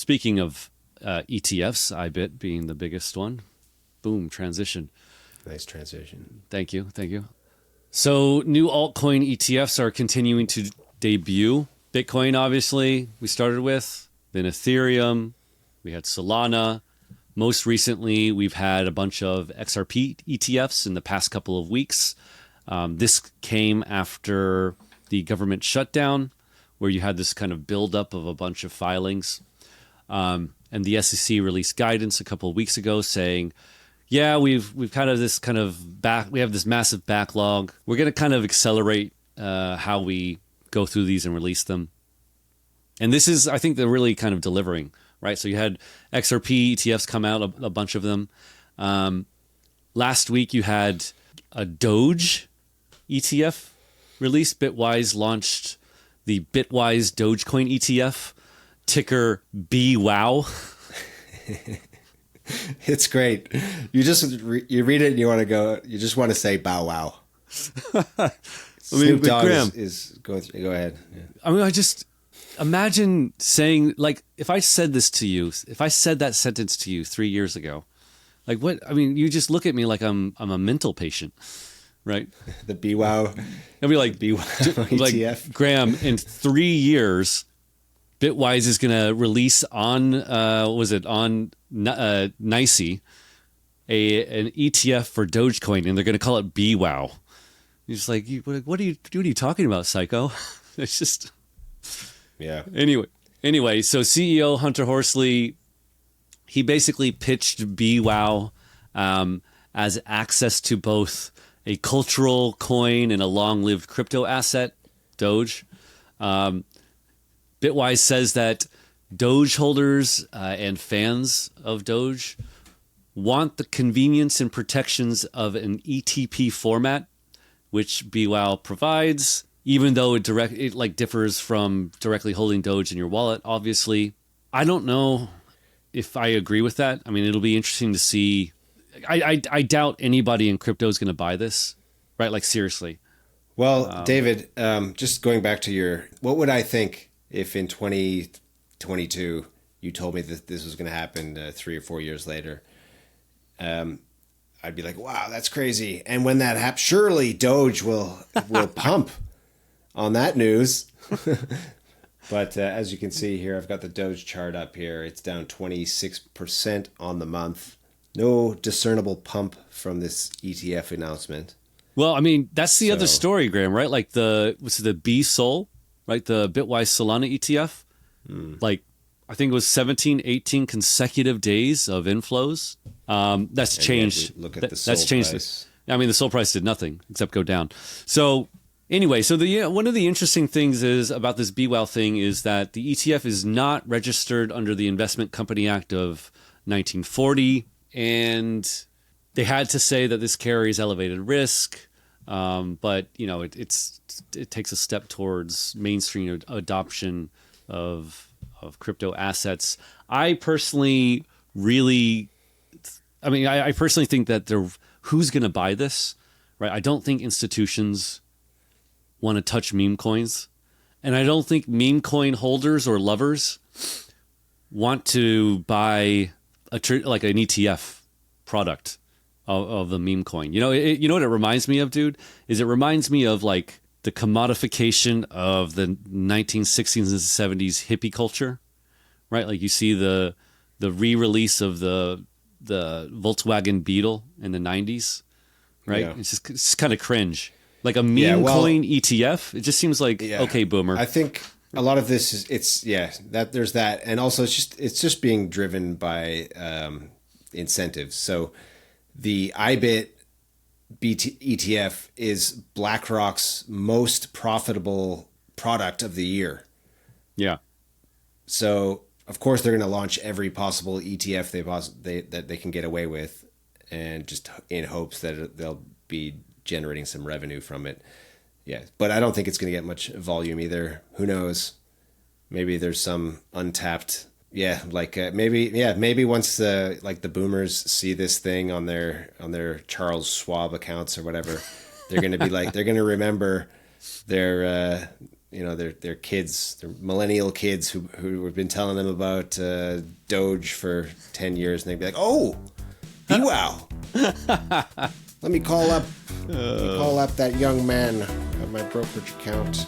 speaking of ETFs, IBIT being the biggest one. Boom, transition. Nice transition. Thank you. So new altcoin ETFs are continuing to debut. Bitcoin, obviously, we started with. Then Ethereum. We had Solana. Most recently, we've had a bunch of XRP ETFs in the past couple of weeks. This came after the government shutdown, where you had this kind of buildup of a bunch of filings. And the SEC released guidance a couple of weeks ago saying, yeah, we've kind of this kind of we have this massive backlog. We're going to kind of accelerate how we go through these and release them. And this is, I think, they're really kind of delivering, right? So you had XRP ETFs come out, a bunch of them. Last week you had a Doge ETF released. Bitwise launched the Bitwise Dogecoin ETF, ticker BWOW. It's great. You read it and you just want to say bow wow. Snoop Dogg is going through. Go ahead. Yeah. I mean, I just imagine saying, like, if I said that sentence to you 3 years ago, like what? I mean, you just look at me like I'm a mental patient, right? The BWOW. I'd be like, BWOW ETF. Like, Graham, in 3 years, Bitwise is going to release on NYSE an ETF for Dogecoin, and they're going to call it BWOW. You're just like, what are you talking about, psycho? It's just, yeah. Anyway, so CEO Hunter Horsley, he basically pitched BWOW as access to both a cultural coin and a long-lived crypto asset, Doge. Bitwise says that Doge holders and fans of Doge want the convenience and protections of an ETP format, which BWOW provides, even though it differs from directly holding Doge in your wallet, obviously. I don't know if I agree with that. I mean, it'll be interesting to see. I doubt anybody in crypto is going to buy this, right? Like, seriously. Well, David, just going back to what would I think if in 2022 you told me that this was going to happen 3 or 4 years later? I'd be like, wow, that's crazy. And when that happens, surely Doge will pump on that news. But as you can see here, I've got the Doge chart up here. It's down 26% on the month. No discernible pump from this ETF announcement. Well, I mean, that's the other story, Graham, right? Like the BSOL, right? The Bitwise Solana ETF. Like, I think it was 17, 18 consecutive days of inflows. That's changed. Look at the SOL price. I mean, the SOL price did nothing except go down. So anyway, one of the interesting things is about this BWOW thing is that the ETF is not registered under the Investment Company Act of 1940, and they had to say that this carries elevated risk. But it takes a step towards mainstream adoption of crypto assets. I personally think that who's going to buy this, right? I don't think institutions want to touch meme coins, and I don't think meme coin holders or lovers want to buy like an ETF product of the meme coin. You know what it reminds me of, dude? It reminds me of like the commodification of the 1960s and 70s hippie culture, right? Like you see the re-release of the Volkswagen Beetle in the 90s, right? Yeah. It's just kind of cringe. Like a meme coin ETF, it just seems like, okay, boomer. I think a lot of this there's that, and also it's just being driven by incentives. So the IBIT ETF is BlackRock's most profitable product of the year. Yeah. So of course they're going to launch every possible ETF that they can get away with, and just in hopes that they'll be generating some revenue from it. Yeah, but I don't think it's going to get much volume either. Who knows? Maybe there's some untapped. Yeah, like maybe once the boomers see this thing on their Charles Schwab accounts or whatever, they're going to be like, they're going to remember their their kids, their millennial kids who have been telling them about Doge for 10 years, and they'd be like, "Oh, wow, let me call up that young man at my brokerage account."